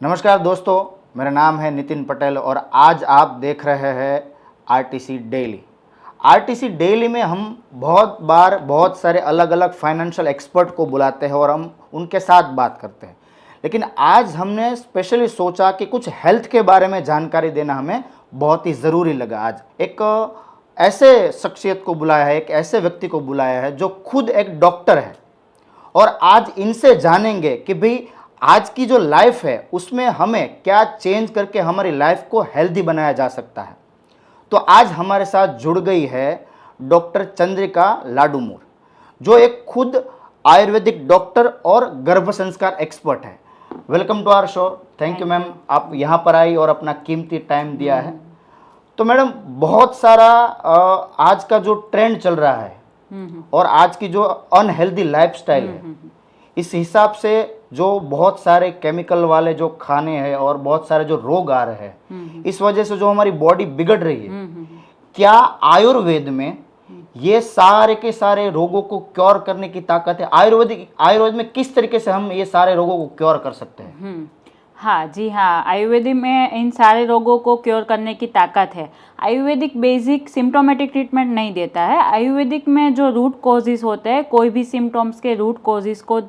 नमस्कार दोस्तों, मेरा नाम है नितिन पटेल और आज आप देख रहे हैं आरटीसी डेली। आरटीसी डेली में हम बहुत बार बहुत सारे अलग अलग फाइनेंशियल एक्सपर्ट को बुलाते हैं और हम उनके साथ बात करते हैं, लेकिन आज हमने स्पेशली सोचा कि कुछ हेल्थ के बारे में जानकारी देना हमें बहुत ही ज़रूरी लगा। आज एक ऐसे शख्सियत को बुलाया है, एक ऐसे व्यक्ति को बुलाया है जो खुद एक डॉक्टर है और आज इनसे जानेंगे कि भाई आज की जो लाइफ है उसमें हमें क्या चेंज करके हमारी लाइफ को हेल्दी बनाया जा सकता है। तो आज हमारे साथ जुड़ गई है डॉक्टर चंद्रिका लाडूमोर, जो एक खुद आयुर्वेदिक डॉक्टर और गर्भ संस्कार एक्सपर्ट है। Welcome to our show. Thank you ma'am, आप यहाँ पर आई और अपना कीमती टाइम दिया है। तो मैडम, बहुत सारा आज का जो ट्रेंड चल रहा है और आज की जो अनहेल्दी लाइफस्टाइल है, इस हिसाब से जो बहुत सारे केमिकल वाले जो खाने हैं और बहुत सारे जो रोग आ रहे हैं, इस वजह से जो हमारी बॉडी बिगड़ रही है, क्या आयुर्वेद में ये सारे के सारे रोगों को क्योर करने की ताकत है? आयुर्वेद में किस तरीके से हम ये सारे रोगों को क्योर कर सकते हैं? हाँ जी, हाँ, आयुर्वेदिक में इन सारे रोगों को क्योर करने की ताकत है। आयुर्वेदिक बेसिक सिम्टोमेटिक ट्रीटमेंट नहीं देता है। आयुर्वेदिक में जो रूट कॉजेज होते हैं, कोई भी सिम्टम्स के रूट कॉजेज को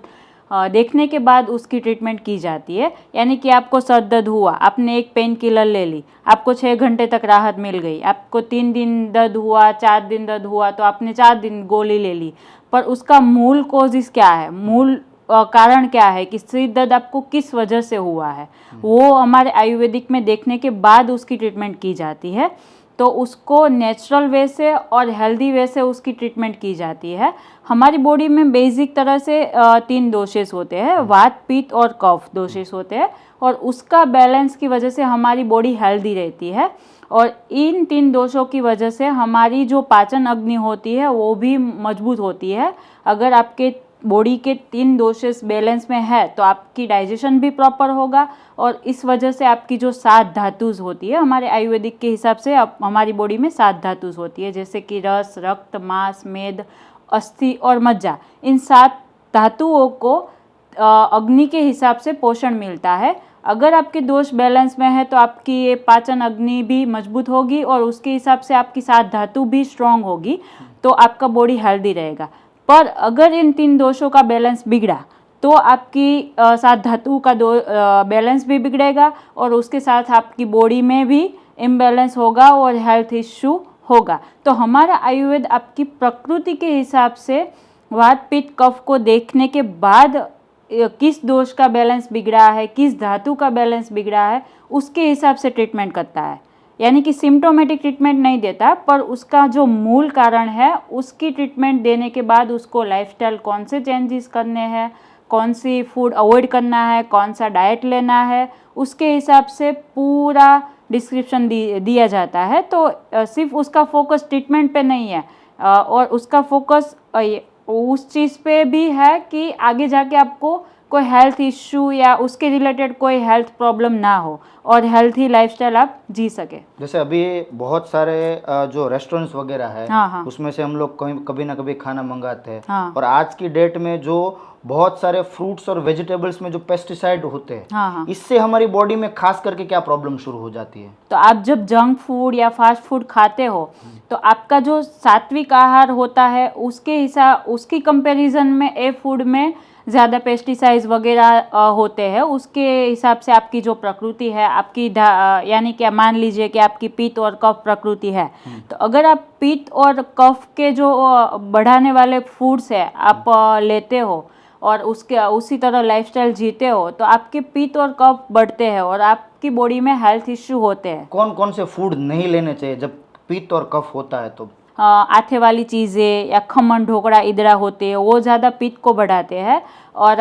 देखने के बाद उसकी ट्रीटमेंट की जाती है। यानी कि आपको सर दर्द हुआ, आपने एक पेन किलर ले ली, आपको 6 घंटे तक राहत मिल गई। आपको 3 दिन दर्द हुआ, 4 दिन दर्द हुआ, तो आपने 4 दिन गोली ले ली, पर उसका मूल कॉजेज क्या है, मूल कारण क्या है कि सिर दर्द आपको किस वजह से हुआ है, वो हमारे आयुर्वेदिक में देखने के बाद उसकी ट्रीटमेंट की जाती है। तो उसको नेचुरल वे से और हेल्दी वे से उसकी ट्रीटमेंट की जाती है। हमारी बॉडी में बेसिक तरह से 3 दोषेस होते हैं, वात, पित्त और कफ दोषेस होते हैं, और उसका बैलेंस की वजह से हमारी बॉडी हेल्दी रहती है। और इन 3 दोषों की वजह से हमारी जो पाचन अग्नि होती है वो भी मजबूत होती है। अगर आपके बॉडी के 3 दोषेस बैलेंस में है तो आपकी डाइजेशन भी प्रॉपर होगा, और इस वजह से आपकी जो 7 धातुज होती है, हमारे आयुर्वेदिक के हिसाब से हमारी बॉडी में 7 धातुज होती है, जैसे कि रस, रक्त, मांस, मेद, अस्थि और मज्जा। इन 7 धातुओं को अग्नि के हिसाब से पोषण मिलता है। अगर आपके दोष बैलेंस में है तो आपकी ये पाचन अग्नि भी मजबूत होगी और उसके हिसाब से आपकी 7 धातु भी स्ट्रांग होगी, तो आपका बॉडी हेल्दी रहेगा। पर अगर इन 3 दोषों का बैलेंस बिगड़ा तो आपकी 7 धातु का बैलेंस भी बिगड़ेगा और उसके साथ आपकी बॉडी में भी इम्बैलेंस होगा और हेल्थ इश्यू होगा। तो हमारा आयुर्वेद आपकी प्रकृति के हिसाब से वात, पित्त, कफ को देखने के बाद किस दोष का बैलेंस बिगड़ा है, किस धातु का बैलेंस बिगड़ा है, उसके हिसाब से ट्रीटमेंट करता है। यानी कि सिम्टोमेटिक ट्रीटमेंट नहीं देता, पर उसका जो मूल कारण है उसकी ट्रीटमेंट देने के बाद उसको लाइफस्टाइल कौन से चेंजेस करने हैं, कौन सी फूड अवॉइड करना है, कौन सा डाइट लेना है, उसके हिसाब से पूरा डिस्क्रिप्शन दिया जाता है। तो सिर्फ उसका फोकस ट्रीटमेंट पे नहीं है, और उसका फोकस उस चीज़ पे भी है कि आगे जाके आपको कोई हेल्थ इश्यू या उसके रिलेटेड कोई हेल्थ प्रॉब्लम ना हो और हेल्थी लाइफस्टाइल आप जी सके। जैसे अभी बहुत सारे जो रेस्टोरेंट्स वगैरह है, हाँ। उसमें से हम लोग कभी ना कभी खाना मंगाते हैं। हाँ। और आज की डेट में जो बहुत सारे फ्रूट्स और वेजिटेबल्स में जो पेस्टिसाइड होते हैं, हाँ। इससे हमारी बॉडी में खास करके क्या प्रॉब्लम शुरू हो जाती है? तो आप जब जंक फूड या फास्ट फूड खाते हो तो आपका जो सात्विक आहार होता है उसकी कंपैरिजन में ए फूड में ज़्यादा पेस्टिसाइड्स वगैरह होते हैं। उसके हिसाब से आपकी जो प्रकृति है आपकी यानी कि मान लीजिए कि आपकी पित्त और कफ प्रकृति है, तो अगर आप पित्त और कफ के जो बढ़ाने वाले फूड्स है आप लेते हो और उसी तरह लाइफस्टाइल जीते हो, तो आपके पित्त और कफ बढ़ते हैं और आपकी बॉडी में हेल्थ इश्यू होते हैं। कौन कौन से फूड नहीं लेने चाहिए जब पित्त और कफ होता है? तो आथे वाली चीज़ें या खमन, ढोकड़ा, इदरा होते हैं, वो ज़्यादा पित्त को बढ़ाते हैं। और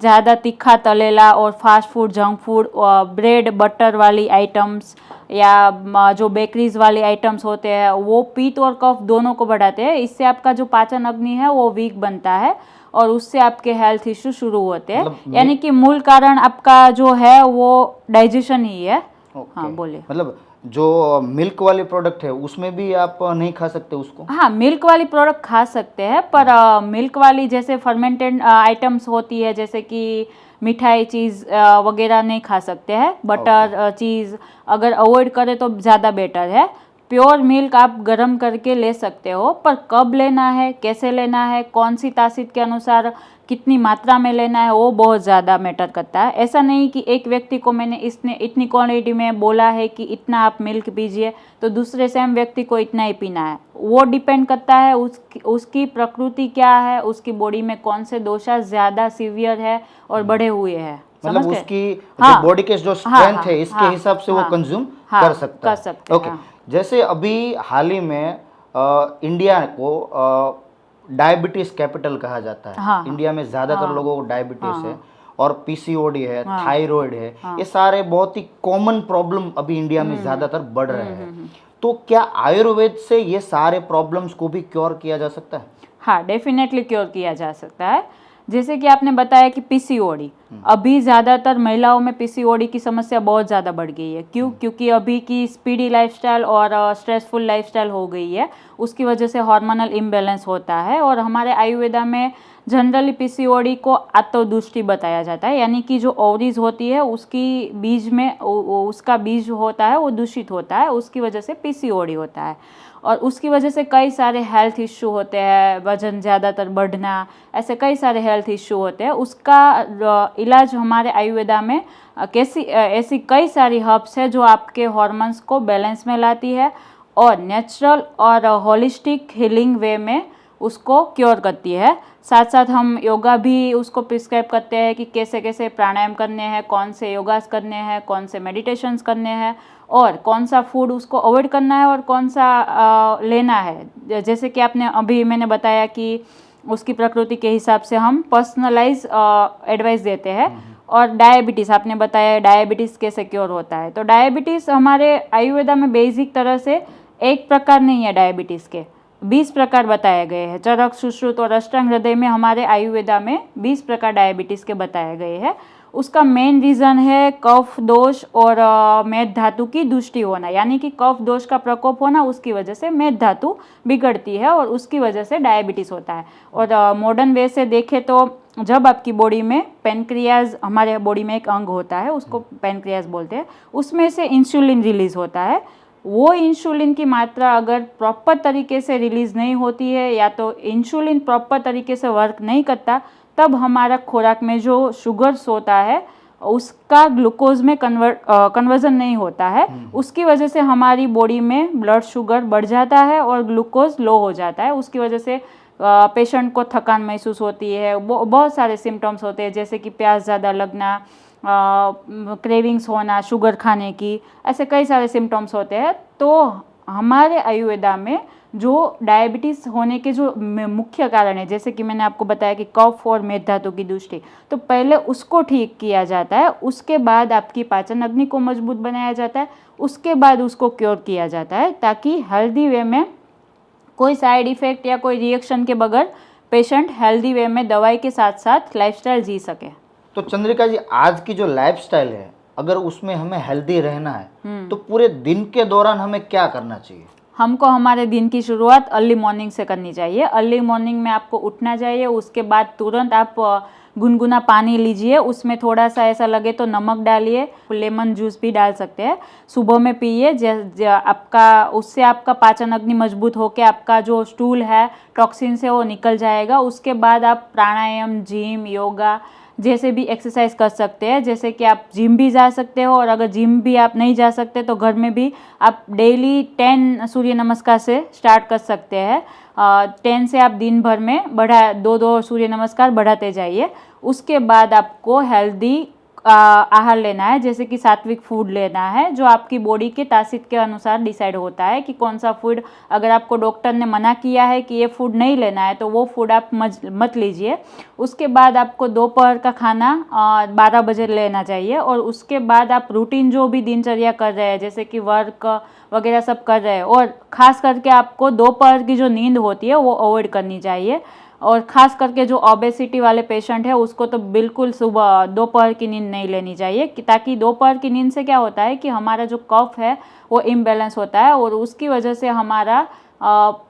ज़्यादा तीखा, तलेला और fast food, junk food, bread, butter वाली आइटम्स या जो बेकरीज वाली आइटम्स होते हैं, वो पित्त और कफ दोनों को बढ़ाते हैं। इससे आपका जो पाचन अग्नि है वो वीक बनता है और उससे आपके हेल्थ इश्यू शुरू होते हैं। यानी कि मूल कारण आपका जो है वो डाइजेशन ही है। हाँ, बोलिए। मतलब जो मिल्क वाली प्रोडक्ट है उसमें भी आप नहीं खा सकते उसको? हाँ, मिल्क वाली प्रोडक्ट खा सकते हैं, पर मिल्क वाली जैसे फर्मेंटेड आइटम्स होती है, जैसे कि मिठाई चीज़ वगैरह नहीं खा सकते हैं। बटर चीज़ अगर अवॉइड करें तो ज़्यादा बेटर है। प्योर मिल्क आप गर्म करके ले सकते हो, पर कब लेना है, कैसे लेना है, कौन सी तासीर के अनुसार कितनी मात्रा में लेना है, वो बहुत ज़्यादा मैटर करता है। ऐसा नहीं कि एक व्यक्ति को मैंने इसने इतनी क्वांटिटी में बोला है कि इतना आप मिल्क पीजिए तो दूसरे सेम व्यक्ति को इतना ही पीना है। वो डिपेंड करता है उसकी प्रकृति क्या है, उसकी बॉडी में कौन से दोषा ज़्यादा सीवियर है और बढ़े हुए हैं। मतलब उसकी जो बॉडी के जो स्ट्रेंथ है इसके हिसाब से वो कंज्यूम कर सकता है। ओके, जैसे अभी हाल ही में इंडिया को डायबिटीज कैपिटल कहा जाता है। इंडिया में ज्यादातर लोगों को डायबिटीज है और पीसीओडी है, थायराइड है, ये सारे बहुत ही कॉमन प्रॉब्लम अभी इंडिया में ज्यादातर बढ़ रहे हैं। तो क्या आयुर्वेद से ये सारे प्रॉब्लम्स को भी क्योर किया जा सकता है? हाँ, डेफिनेटली क्योर किया जा सकता है। जैसे कि आपने बताया कि पीसीओडी, अभी ज़्यादातर महिलाओं में पीसीओडी की समस्या बहुत ज़्यादा बढ़ गई है। क्यों? क्योंकि अभी की स्पीडी लाइफस्टाइल और स्ट्रेसफुल लाइफस्टाइल हो गई है, उसकी वजह से हार्मोनल इम्बैलेंस होता है। और हमारे आयुर्वेदा में जनरली पीसीओडी को आत्तोदुष्टि बताया जाता है, यानी कि जो ओवरीज होती है उसकी बीज में उसका बीज होता है वो दूषित होता है, उसकी वजह से पीसीओडी होता है। और उसकी वजह से कई सारे हेल्थ इश्यू होते हैं, वजन ज़्यादातर बढ़ना, ऐसे कई सारे हेल्थ इश्यू होते हैं। उसका इलाज हमारे आयुर्वेदा में ऐसी कई सारी हर्ब्स है जो आपके हॉर्मोन्स को बैलेंस में लाती है और नेचुरल और होलिस्टिक हीलिंग वे में उसको क्योर करती है। साथ साथ हम योगा भी उसको प्रिस्क्राइब करते हैं कि कैसे कैसे प्राणायाम करने हैं, कौन से योगास करने हैं, कौन से मेडिटेशंस करने हैं और कौन सा फूड उसको अवॉइड करना है और कौन सा लेना है। जैसे कि आपने अभी मैंने बताया कि उसकी प्रकृति के हिसाब से हम पर्सनलाइज एडवाइस देते हैं। और डायबिटीज़ आपने बताया, डायबिटीज़ कैसे क्योर होता है। तो डायबिटीज़ हमारे आयुर्वेदा में बेसिक तरह से एक प्रकार नहीं है, डायबिटीज़ के 20 प्रकार बताए गए हैं। चरक, सुश्रुत और अष्टांग हृदय में हमारे आयुर्वेदा में 20 प्रकार डायबिटीज़ के बताए गए हैं। उसका मेन रीज़न है कफ दोष और मेद धातु की दुष्टि होना, यानी कि कफ दोष का प्रकोप होना, उसकी वजह से मेद धातु बिगड़ती है और उसकी वजह से डायबिटीज़ होता है। और मॉडर्न वे से देखें तो जब आपकी बॉडी में पेनक्रियाज, हमारे बॉडी में एक अंग होता है उसको पेनक्रियाज बोलते हैं, उसमें से इंसुलिन रिलीज होता है। वो इंसुलिन की मात्रा अगर प्रॉपर तरीके से रिलीज़ नहीं होती है या तो इंसुलिन प्रॉपर तरीके से वर्क नहीं करता, तब हमारा खुराक में जो शुगर्स होता है उसका ग्लूकोज में कन्वर्जन नहीं होता है। उसकी वजह से हमारी बॉडी में ब्लड शुगर बढ़ जाता है और ग्लूकोज लो हो जाता है। उसकी वजह से पेशेंट को थकान महसूस होती है, बहुत सारे सिम्टम्स होते हैं, जैसे कि प्यास ज़्यादा लगना, क्रेविंग्स होना शुगर खाने की, ऐसे कई सारे सिम्टम्स होते हैं। तो हमारे आयुर्वेदा में जो डायबिटीज़ होने के जो मुख्य कारण है, जैसे कि मैंने आपको बताया कि कफ और मेद धातु की दुष्टि, तो पहले उसको ठीक किया जाता है, उसके बाद आपकी पाचन अग्नि को मजबूत बनाया जाता है, उसके बाद उसको क्योर किया जाता है, ताकि हेल्दी वे में कोई साइड इफ़ेक्ट या कोई रिएक्शन के बगैर पेशेंट हेल्दी वे में दवाई के साथ साथ लाइफस्टाइल जी सके। तो चंद्रिका जी, आज की जो लाइफस्टाइल है, अगर उसमें हमें हेल्दी रहना है तो पूरे दिन के दौरान हमें क्या करना चाहिए? हमको हमारे दिन की शुरुआत अर्ली मॉर्निंग से करनी चाहिए। अर्ली मॉर्निंग में आपको उठना चाहिए, उसके बाद तुरंत आप गुनगुना पानी लीजिए, उसमें थोड़ा सा ऐसा लगे तो नमक डालिए, लेमन जूस भी डाल सकते हैं, सुबह में पिए। आपका उससे आपका पाचन अग्नि मजबूत होकर आपका जो स्टूल है टॉक्सिन से वो निकल जाएगा। उसके बाद आप प्राणायाम, जिम, योगा जैसे भी एक्सरसाइज कर सकते हैं। जैसे कि आप जिम भी जा सकते हो, और अगर जिम भी आप नहीं जा सकते तो घर में भी आप डेली 10 सूर्य नमस्कार से स्टार्ट कर सकते हैं। 10 से आप दिन भर में बढ़ा 2-2 सूर्य नमस्कार बढ़ाते जाइए। उसके बाद आपको हेल्दी आहार लेना है, जैसे कि सात्विक फूड लेना है, जो आपकी बॉडी के तासीर के अनुसार डिसाइड होता है कि कौन सा फूड, अगर आपको डॉक्टर ने मना किया है कि ये फूड नहीं लेना है तो वो फूड आप मत लीजिए। उसके बाद आपको दोपहर का खाना 12 बजे लेना चाहिए। और उसके बाद आप रूटीन जो भी दिनचर्या कर रहे हैं, जैसे कि वर्क वगैरह सब कर रहे हैं, और ख़ास करके आपको दोपहर की जो नींद होती है वो अवॉइड करनी चाहिए। और ख़ास करके जो ओबेसिटी वाले पेशेंट है उसको तो बिल्कुल सुबह दोपहर की नींद नहीं लेनी चाहिए, ताकि दोपहर की नींद से क्या होता है कि हमारा जो कफ है वो इम्बैलेंस होता है और उसकी वजह से हमारा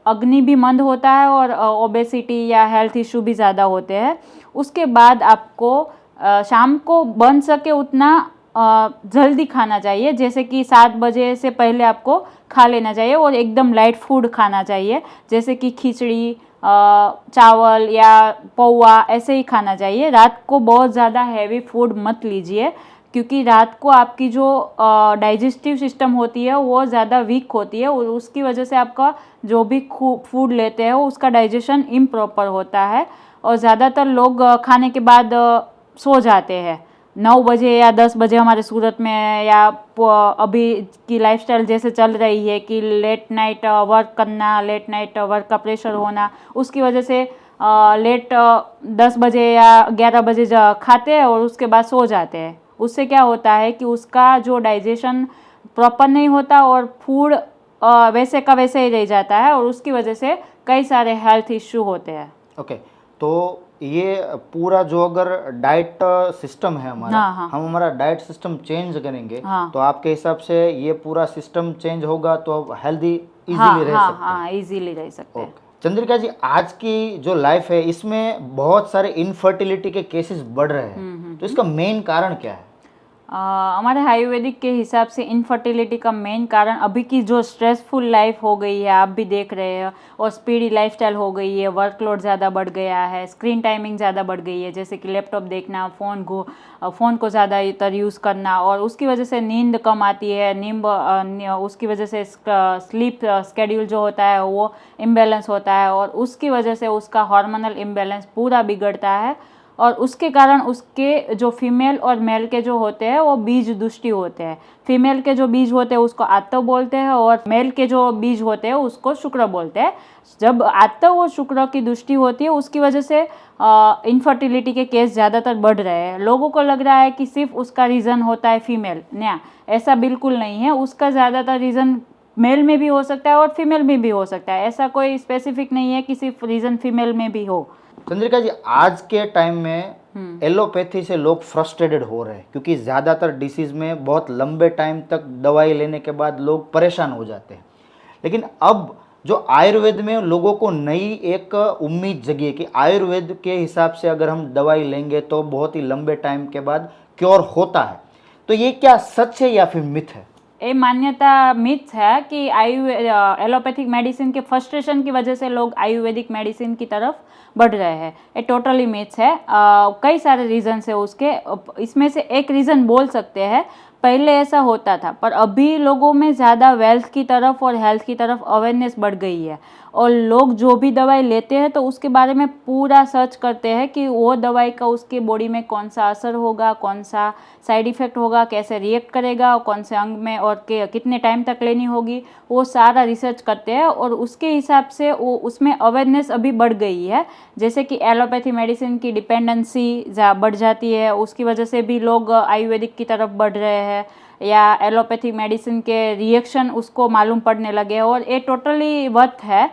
अग्नि भी मंद होता है और ओबेसिटी या हेल्थ इशू भी ज़्यादा होते हैं। उसके बाद आपको शाम को बन सके उतना जल्दी खाना चाहिए, जैसे कि 7 बजे से पहले आपको खा लेना चाहिए और एकदम लाइट फूड खाना चाहिए, जैसे कि खिचड़ी, चावल या पौवा ऐसे ही खाना चाहिए। रात को बहुत ज़्यादा हैवी फूड मत लीजिए, क्योंकि रात को आपकी जो डाइजेस्टिव सिस्टम होती है वो ज़्यादा वीक होती है और उसकी वजह से आपका जो भी फूड लेते हैं उसका डाइजेशन इम्प्रॉपर होता है और ज़्यादातर लोग खाने के बाद सो जाते हैं 9 बजे या 10 बजे। हमारे सूरत में या अभी की लाइफस्टाइल जैसे चल रही है कि लेट नाइट वर्क करना, लेट नाइट वर्क का प्रेशर होना, उसकी वजह से लेट 10 बजे या 11 बजे खाते हैं और उसके बाद सो जाते हैं। उससे क्या होता है कि उसका जो डाइजेशन प्रॉपर नहीं होता और फूड वैसे का वैसे ही रह जाता है और उसकी वजह से कई सारे हेल्थ इश्यू होते हैं। ओके, तो ये पूरा जो अगर डाइट सिस्टम है हमारा, हाँ। हम हमारा डाइट सिस्टम चेंज करेंगे हाँ। तो आपके हिसाब से ये पूरा सिस्टम चेंज होगा तो हेल्दी हाँ इजीली रह हाँ सकते हैं। हाँ, इजीली रह सकते हैं। ओके चंद्रिका जी, आज की जो लाइफ है इसमें बहुत सारे इनफर्टिलिटी के केसेस बढ़ रहे हैं, तो इसका मेन कारण क्या है? हमारे आयुर्वेदिक के हिसाब से इनफर्टिलिटी का मेन कारण अभी की जो स्ट्रेसफुल लाइफ हो गई है, आप भी देख रहे हैं, और स्पीडी लाइफस्टाइल हो गई है, वर्कलोड ज़्यादा बढ़ गया है, स्क्रीन टाइमिंग ज़्यादा बढ़ गई है, जैसे कि लैपटॉप देखना, फ़ोन को ज़्यादातर यूज़ करना, और उसकी वजह से नींद कम आती है, उसकी वजह से स्लीप स्केड्यूल जो होता है वो इम्बैलेंस होता है और उसकी वजह से उसका हार्मोनल इम्बैलेंस पूरा बिगड़ता है और उसके कारण उसके जो फीमेल और मेल के जो होते हैं वो बीज दुष्टि होते हैं। फीमेल के जो बीज होते हैं उसको आतव बोलते हैं और मेल के जो बीज होते हैं उसको शुक्र बोलते हैं। जब आतव और शुक्र की दुष्टि होती है उसकी वजह से इनफर्टिलिटी के केस ज़्यादातर बढ़ रहे हैं। लोगों को लग रहा है कि सिर्फ उसका रीज़न होता है फीमेल, ना, ऐसा बिल्कुल नहीं है। उसका ज़्यादातर रीज़न मेल में भी हो सकता है और फीमेल में भी हो सकता है। ऐसा कोई स्पेसिफिक नहीं है कि सिर्फ रीज़न फीमेल में भी हो। चंद्रिका जी, आज के टाइम में एलोपैथी से लोग फ्रस्ट्रेटेड हो रहे हैं क्योंकि ज़्यादातर डिसीज़ में बहुत लंबे टाइम तक दवाई लेने के बाद लोग परेशान हो जाते हैं, लेकिन अब जो आयुर्वेद में लोगों को नई एक उम्मीद जगी है कि आयुर्वेद के हिसाब से अगर हम दवाई लेंगे तो बहुत ही लंबे टाइम के बाद क्योर होता है, तो ये क्या सच है या फिर मिथ है? ये मान्यता मिथ है कि एलोपैथिक मेडिसिन के फ्रस्ट्रेशन की वजह से लोग आयुर्वेदिक मेडिसिन की तरफ बढ़ रहे हैं। ये टोटली मिथ है। कई सारे रीजंस है उसके, इसमें से एक रीज़न बोल सकते हैं पहले ऐसा होता था, पर अभी लोगों में ज़्यादा वेल्थ की तरफ और हेल्थ की तरफ अवेयरनेस बढ़ गई है और लोग जो भी दवाई लेते हैं तो उसके बारे में पूरा सर्च करते हैं कि वो दवाई का उसके बॉडी में कौन सा असर होगा, कौन सा साइड इफ़ेक्ट होगा, कैसे रिएक्ट करेगा, कौन से अंग में और कितने टाइम तक लेनी होगी, वो सारा रिसर्च करते हैं और उसके हिसाब से वो उसमें अवेयरनेस अभी बढ़ गई है। जैसे कि एलोपैथी मेडिसिन की डिपेंडेंसी बढ़ जाती है, उसकी वजह से भी लोग आयुर्वेदिक की तरफ बढ़ रहे हैं या एलोपैथी मेडिसिन के रिएक्शन उसको मालूम पड़ने लगे और ये टोटली वर्थ है।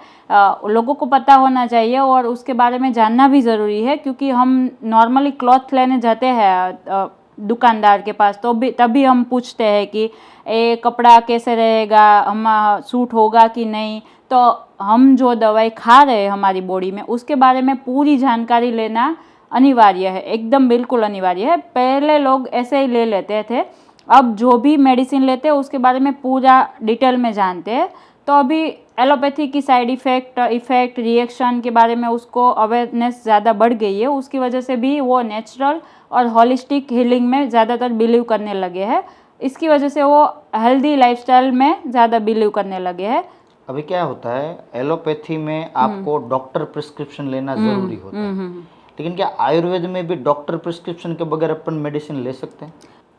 लोगों को पता होना चाहिए और उसके बारे में जानना भी ज़रूरी है, क्योंकि हम नॉर्मली क्लॉथ लेने जाते हैं दुकानदार के पास तो तभी हम पूछते हैं कि ये कपड़ा कैसे रहेगा, हम सूट होगा कि नहीं। तो हम जो दवाई खा रहे हैं हमारी बॉडी में उसके बारे में पूरी जानकारी लेना अनिवार्य है, एकदम बिल्कुल अनिवार्य है। पहले लोग ऐसे ही ले लेते थे, अब जो भी मेडिसिन लेते हैं उसके बारे में पूरा डिटेल में जानते हैं। तो अभी एलोपैथी की साइड इफ़ेक्ट रिएक्शन के बारे में उसको अवेयरनेस ज़्यादा बढ़ गई है, उसकी वजह से भी वो नेचुरल और होलिस्टिक हीलिंग में ज़्यादातर बिलीव करने लगे हैं। इसकी वजह से वो हेल्दी लाइफस्टाइल में ज़्यादा बिलीव करने लगे हैं। अभी क्या होता है, एलोपैथी में आपको डॉक्टर प्रिस्क्रिप्शन लेना ज़रूरी होता है, लेकिन क्या आयुर्वेद में भी डॉक्टर प्रिस्क्रिप्शन के बगैर अपन मेडिसिन ले सकते हैं?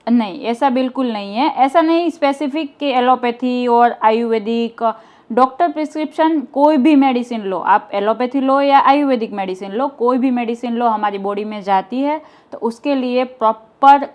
नहीं, ऐसा बिल्कुल नहीं है। ऐसा नहीं स्पेसिफिक कि एलोपैथी और आयुर्वेदिक, डॉक्टर प्रिस्क्रिप्शन कोई भी मेडिसिन लो, आप एलोपैथी लो या आयुर्वेदिक मेडिसिन लो, कोई भी मेडिसिन लो हमारी बॉडी में जाती है तो उसके लिए प्रॉपर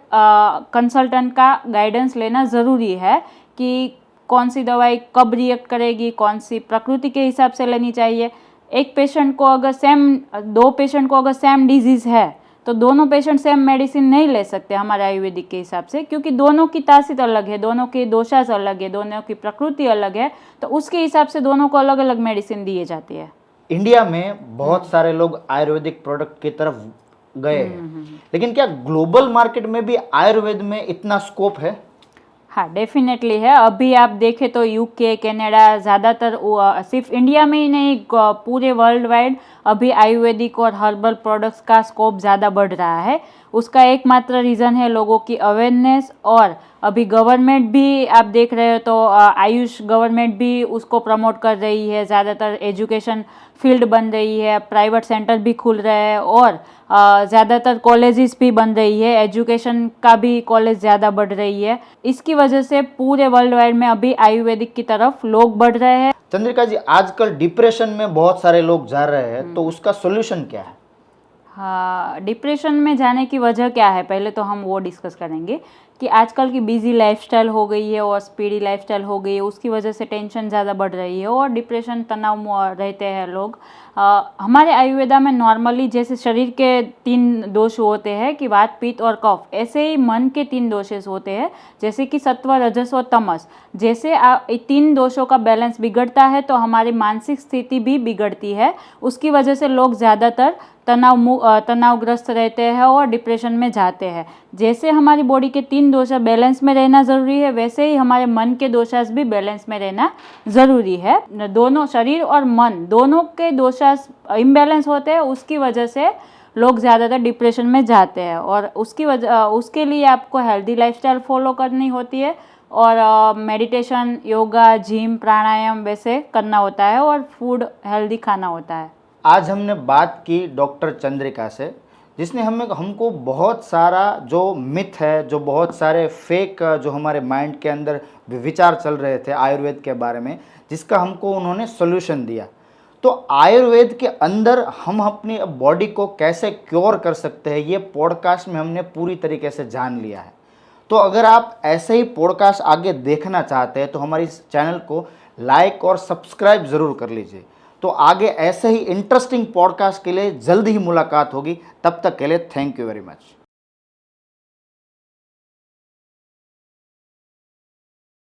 कंसल्टेंट का गाइडेंस लेना ज़रूरी है कि कौन सी दवाई कब रिएक्ट करेगी, कौन सी प्रकृति के हिसाब से लेनी चाहिए। एक पेशेंट को अगर दो पेशेंट को अगर सेम डिजीज़ है तो दोनों पेशेंट सेम मेडिसिन नहीं ले सकते हमारे आयुर्वेदिक के हिसाब से, क्योंकि दोनों की तासीर अलग है, दोनों की दोषास अलग है, दोनों की प्रकृति अलग है, तो उसके हिसाब से दोनों को अलग अलग मेडिसिन दिए जाती है। इंडिया में बहुत सारे लोग आयुर्वेदिक प्रोडक्ट की तरफ गए हैं, लेकिन क्या ग्लोबल मार्केट में भी आयुर्वेद में इतना स्कोप है? हाँ, डेफिनेटली है। अभी आप देखें तो यूके, कनाडा, ज़्यादातर सिर्फ इंडिया में ही नहीं, पूरे वर्ल्ड वाइड अभी आयुर्वेदिक और हर्बल प्रोडक्ट्स का स्कोप ज़्यादा बढ़ रहा है। उसका एकमात्र रीज़न है लोगों की अवेयरनेस, और अभी गवर्नमेंट भी आप देख रहे हो तो आयुष गवर्नमेंट भी उसको प्रमोट कर रही है। ज़्यादातर एजुकेशन फील्ड बन रही है, प्राइवेट सेंटर भी खुल रहे हैं, और ज़्यादातर कॉलेजेस भी बन रही है, एजुकेशन का भी कॉलेज ज़्यादा बढ़ रही है। इसकी वजह से पूरे वर्ल्ड वाइड में अभी आयुर्वेदिक की तरफ लोग बढ़ रहे हैं। चंद्रिका जी, आजकल डिप्रेशन में बहुत सारे लोग जा रहे हैं, तो उसका सोल्यूशन क्या है? हाँ, डिप्रेशन में जाने की वजह क्या है, पहले तो हम वो डिस्कस करेंगे कि आजकल की बिजी लाइफस्टाइल हो गई है और स्पीडी लाइफस्टाइल हो गई है, उसकी वजह से टेंशन ज़्यादा बढ़ रही है और डिप्रेशन, तनाव रहते हैं लोग। हमारे आयुर्वेदा में नॉर्मली जैसे शरीर के 3 दोष होते हैं कि वात, पित्त और कफ, ऐसे ही मन के 3 दोषेस होते हैं, जैसे कि सत्व, रजस और तमस। जैसे 3 दोषों का बैलेंस बिगड़ता है तो हमारी मानसिक स्थिति भी बिगड़ती है। उसकी वजह से लोग ज़्यादातर तनावग्रस्त रहते हैं और डिप्रेशन में जाते हैं। जैसे हमारी बॉडी के 3 दोषा बैलेंस में रहना ज़रूरी है, वैसे ही हमारे मन के दोषास भी बैलेंस में रहना ज़रूरी है। दोनों, शरीर और मन दोनों के दोषास इम्बैलेंस होते हैं, उसकी वजह से लोग ज़्यादातर डिप्रेशन में जाते हैं। और उसके लिए आपको हेल्दी लाइफस्टाइल फॉलो करनी होती है, और मेडिटेशन, योगा, जिम, प्राणायाम वैसे करना होता है, और फूड हेल्दी खाना होता है। आज हमने बात की डॉक्टर चंद्रिका से, जिसने हमको बहुत सारा जो मिथ है, जो बहुत सारे फेक जो हमारे माइंड के अंदर विचार चल रहे थे आयुर्वेद के बारे में, जिसका हमको उन्होंने सोल्यूशन दिया। तो आयुर्वेद के अंदर हम अपनी बॉडी को कैसे क्योर कर सकते हैं, ये पॉडकास्ट में हमने पूरी तरीके से जान लिया है। तो अगर आप ऐसे ही पॉडकास्ट आगे देखना चाहते हैं तो हमारी इस चैनल को लाइक और सब्सक्राइब ज़रूर कर लीजिए। तो आगे ऐसे ही इंटरेस्टिंग पॉडकास्ट के लिए जल्द ही मुलाकात होगी। तब तक के लिए थैंक यू वेरी मच।